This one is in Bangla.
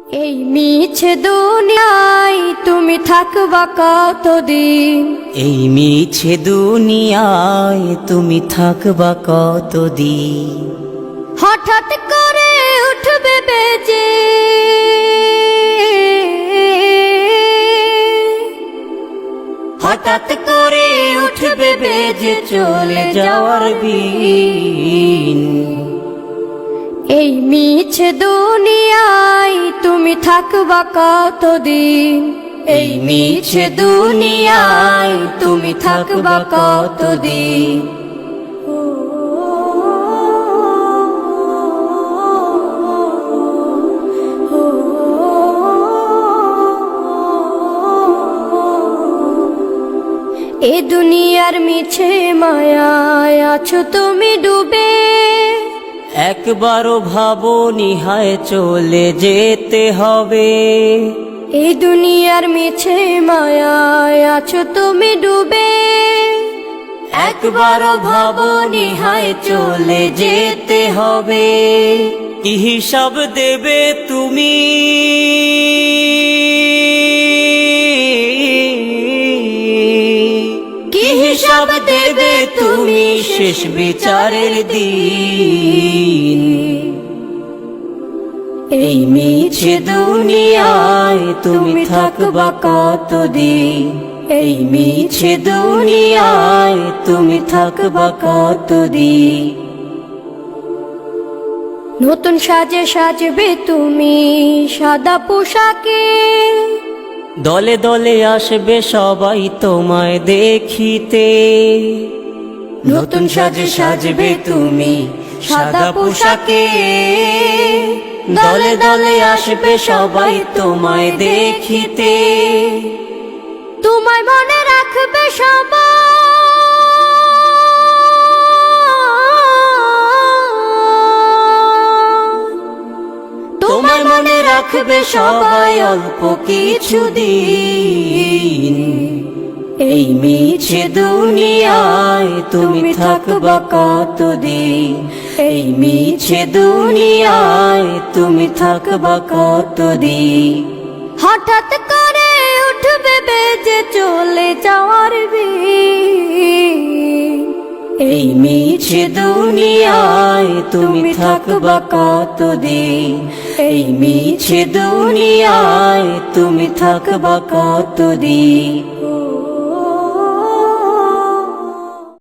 এই মিছে দুনিয়ায় তুমি থাকবা কতদিন? এই মিছে দুনিয়ায় তুমি থাকবা কতদিন? হঠাৎ করে উঠবে বেজে হঠাৎ করে উঠবে বেজে চলে যাওয়ার দিন। এই মিছে দুনিয়ায় তুমি থাকবা কতদিন? এই মিছে দুনিয়ায় তুমি থাকবা কতদিন? এ দুনিয়ার মিছে মায়ায় আছো তুমি ডুবে, একবারও ভাবো নিহায় চলে যেতে হবে। এই দুনিয়ার মিছে মায়ায় আছো তুমি ডুবে, একবারও ভাবো নিহায় চলে যেতে হবে। কি হিসাব দেবে তুমি? কি হিসাব দেবে তুমি শেষ বিচারের দিন? এই মিছে দুনিয়ায় তুমি থাকবা কতদিন? এই মিছে দুনিয়ায় তুমি থাকবা কতদিন? নতুন সাজে সাজবে তুমি সাদা পোশাকে, দলে দলে আসবে সবাই তোমায় দেখিতে। নতুন সাজে সাজবে তুমি সাদা পোশাকে, দলে দলে আসবে সবাই তোমায় দেখিতে। তোমায় মনে রাখবে সবাই, তোমায় মনে রাখবে সবাই অল্প কিছুদিন। এই মিছে দুনিয়ায় তুমি থাকবা কতদিন? এই মিছে দুনিয়ায় তুমি থাকবা কতদিন? হঠাৎ করে উঠবে বেজে চলে যাওয়ার দিন। এই মিছে দুনিয়ায় তুমি থাকবা কতদিন? এই মিছে দুনিয়ায় তুমি থাকবা কতদিন?